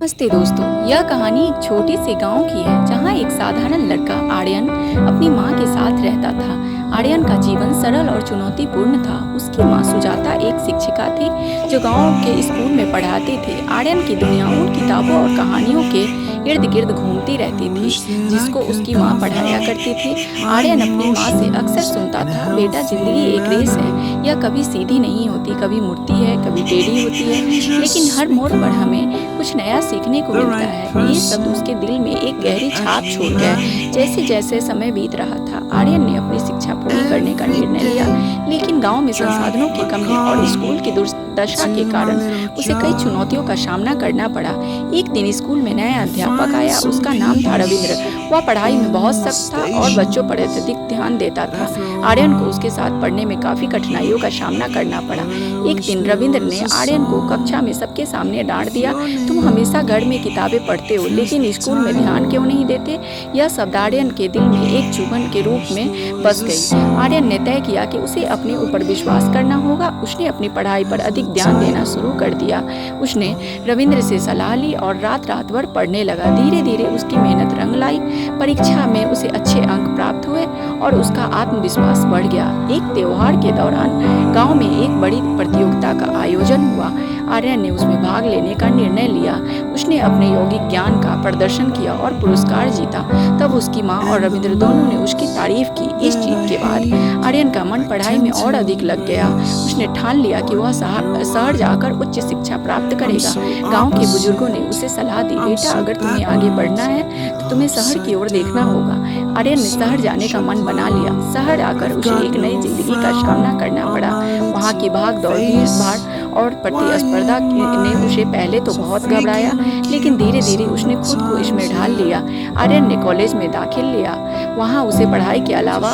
नमस्ते दोस्तों, यह कहानी एक छोटे से गांव की है जहां एक साधारण लड़का आर्यन अपनी मां के साथ रहता था। आर्यन का जीवन सरल और चुनौतीपूर्ण था। उसकी मां सुजाता एक शिक्षिका थी जो गांव के स्कूल में पढ़ाती थी। आर्यन की दुनिया उन किताबों और कहानियों के इर्द गिर्द घूमती रहती थी जिसको उसकी मां पढ़ाया करती थी। आर्यन अपनी मां से अक्सर सुनता था, बेटा जिंदगी एक रेस है, यह कभी सीधी नहीं होती, कभी मुड़ती है, कभी टेढ़ी होती है, लेकिन हर मोड़ पर हमें कुछ नया सीखने को मिलता है। ये शब्द उसके दिल में एक गहरी छाप छोड़ गए। जैसे जैसे समय बीत रहा था, आर्यन ने अपनी शिक्षा पूरी करने का निर्णय लिया, लेकिन गांव में संसाधनों की कमी और स्कूल की दुर्दशा के कारण उसे कई चुनौतियों का सामना करना पड़ा। एक दिन स्कूल में नया अध्यापक आया। उसका नाम था रविंद्र। वह पढ़ाई में बहुत सख्त था और बच्चों पर अत्यधिक ध्यान देता था। आर्यन को उसके साथ पढ़ने में काफी कठिनाइयों का सामना करना पड़ा। एक दिन रविंद्र ने आर्यन को कक्षा में सबके सामने डांट दिया, तुम हमेशा घर में किताबें पढ़ते हो लेकिन स्कूल में ध्यान क्यों नहीं देते? यह शब्द आर्यन के दिल में एक चुभन के रूप में बस गई। आर्यन ने तय किया कि उसे अपने ऊपर विश्वास करना होगा। उसने अपनी पढ़ाई पर अधिक ध्यान देना शुरू कर दिया। उसने रविंद्र से सलाह ली और रात रात भर पढ़ने लगा। धीरे धीरे उसकी मेहनत रंग लाई। परीक्षा में उसे अच्छे अंक प्राप्त हुए और उसका आत्मविश्वास बढ़ गया। एक त्योहार के दौरान गांव में एक बड़ी प्रतियोगिता का आयोजन हुआ। आर्यन ने उसमें भाग लेने का निर्णय लिया। उसने अपने यौगिक ज्ञान का प्रदर्शन किया और पुरस्कार जीता। तब उसकी माँ और रविंद्र दोनों ने उसकी तारीफ की। इस जीत के बाद आर्यन का मन पढ़ाई में और अधिक लग गया। उसने ठान लिया कि वह शहर जाकर उच्च शिक्षा प्राप्त करेगा। गांव के बुजुर्गों ने उसे सलाह दी, बेटा अगर तुम्हें आगे बढ़ना है तो तुम्हें शहर की ओर देखना होगा। आर्यन ने शहर जाने का मन बना लिया। शहर आकर उसे एक नई जिंदगी का सामना करना पड़ा। वहाँ की भाग दौड़, भीड़ भाड़ और प्रतिस्पर्धा ने उसे पहले तो बहुत घबराया, लेकिन धीरे धीरे उसने खुद को इसमें ढाल लिया। आर्यन ने कॉलेज में दाखिल लिया। वहाँ उसे पढ़ाई के अलावा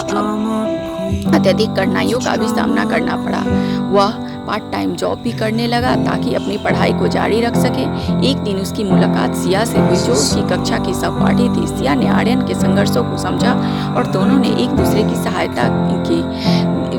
अत्यधिक कठिनाइयों का भी सामना करना पड़ा। वह पार्ट टाइम जॉब भी करने लगा ताकि अपनी पढ़ाई को जारी रख सके। एक दिन उसकी मुलाकात सिया से हुई जो उसकी कक्षा की सहपाठी थी। सिया ने आर्यन के संघर्षों को समझा और दोनों ने एक दूसरे की सहायता की।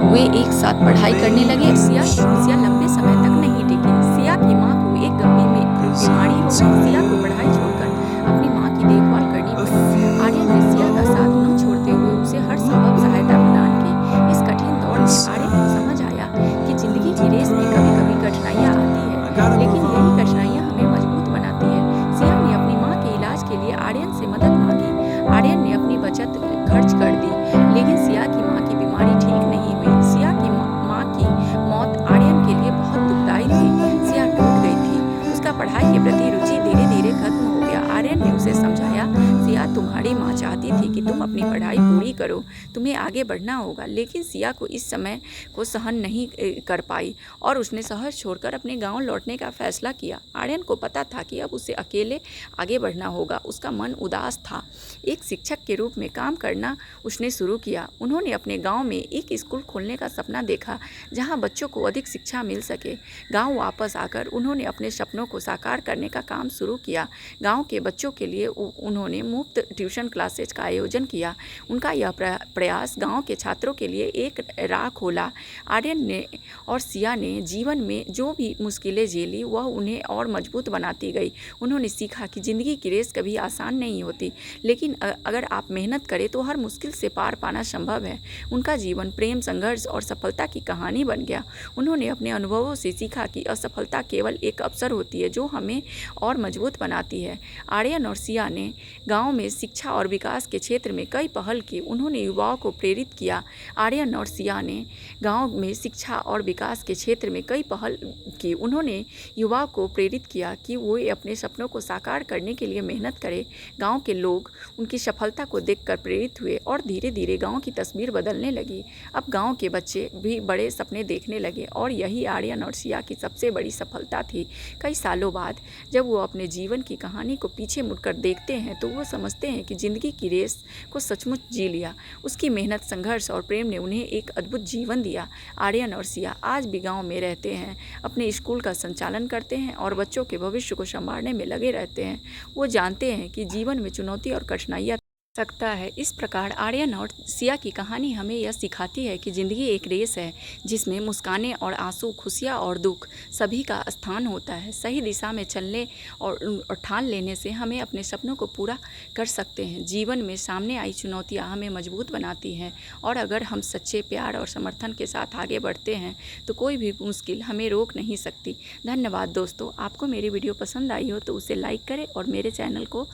वे एक साथ पढ़ाई करने लगे। सिया की खुशियाँ लंबे समय तक नहीं टिकी। सिया की माँ को एक गंभीर बीमारी हो गई। सिया को पढ़ाई छोड़कर अपनी माँ की देखभाल करनी पड़ी। आर्यन ने सिया का साथ न छोड़ते हुए उसे हर संभव सहायता प्रदान की। इस कठिन दौर में आर्यन को समझ आया कि जिंदगी की रेस में कभी कभी कठिनाइयाँ आती है, लेकिन यही कठिनाइयाँ हमें मजबूत बनाती है। सिया ने अपनी माँ के इलाज के लिए आर्यन से मदद मांगी। आर्यन ने अपनी बचत खर्च कर दी, लेकिन सिया की माँ की बीमारी ठीक नहीं हुई। सिया की माँ की मौत आर्यन के लिए बहुत दुखदाई थी। सिया टूट गई थी। उसका पढ़ाई के प्रति रुचि धीरे धीरे खत्म हो गया। आर्यन ने उसे समझाया, सिया तुम्हारी माँ चाहती थी कि तुम अपनी पढ़ाई पूरी करो, तुम्हें आगे बढ़ना होगा। लेकिन सिया को इस समय को सहन नहीं कर पाई और उसने शहर छोड़कर अपने गांव लौटने का फैसला किया। आर्यन को पता था कि अब उसे अकेले आगे बढ़ना होगा। उसका मन उदास था। एक शिक्षक के रूप में काम करना उसने शुरू किया। उन्होंने अपने गांव में एक स्कूल खोलने का सपना देखा जहां बच्चों को अधिक शिक्षा मिल सके। गांव वापस आकर उन्होंने अपने सपनों को साकार करने का काम शुरू किया। गांव के बच्चों के लिए उन्होंने मुफ्त ट्यूशन क्लासेज का आयोजन किया। उनका यह प्रयास गांव के छात्रों के लिए एक राह खोला। आर्यन ने और सिया ने जीवन में जो भी मुश्किलें झेली वह उन्हें और मजबूत बनाती गई। उन्होंने सीखा कि ज़िंदगी की रेस कभी आसान नहीं होती, लेकिन अगर आप मेहनत करें तो हर मुश्किल से पार पाना संभव है। उनका जीवन प्रेम, संघर्ष और सफलता की कहानी बन गया। उन्होंने अपने अनुभवों से सीखा कि असफलता केवल एक अवसर होती है जो हमें और मजबूत बनाती है। आर्यन और सिया ने गांव में शिक्षा और विकास के क्षेत्र में कई पहल की। उन्होंने युवाओं को प्रेरित किया। आर्यन और सिया ने गांव में शिक्षा और विकास के क्षेत्र में कई पहल की। उन्होंने युवाओं को प्रेरित किया कि वो अपने सपनों को साकार करने के लिए मेहनत करें। गांव के लोग उनकी सफलता को देखकर प्रेरित हुए और धीरे धीरे गांव की तस्वीर बदलने लगी। अब गांव के बच्चे भी बड़े सपने देखने लगे और यही आर्यन और सिया की सबसे बड़ी सफलता थी। कई सालों बाद जब वो अपने जीवन की कहानी को पीछे मुड़कर देखते हैं तो वो समझते हैं कि ज़िंदगी की रेस को सचमुच जी लिया। उसकी मेहनत, संघर्ष और प्रेम ने उन्हें एक अद्भुत जीवन दिया। आर्यन और सिया आज भी गांव में रहते हैं, अपने स्कूल का संचालन करते हैं और बच्चों के भविष्य को संवारने में लगे रहते हैं। वो जानते हैं कि जीवन में चुनौती और कठिनाइयाँ सकता है। इस प्रकार आर्यन और सिया की कहानी हमें यह सिखाती है कि ज़िंदगी एक रेस है जिसमें मुस्कानें और आंसू, खुशियाँ और दुख सभी का स्थान होता है। सही दिशा में चलने और ठान लेने से हमें अपने सपनों को पूरा कर सकते हैं। जीवन में सामने आई चुनौतियाँ हमें मजबूत बनाती हैं और अगर हम सच्चे प्यार और समर्थन के साथ आगे बढ़ते हैं तो कोई भी मुश्किल हमें रोक नहीं सकती। धन्यवाद दोस्तों। आपको मेरी वीडियो पसंद आई हो तो उसे लाइक करें और मेरे चैनल को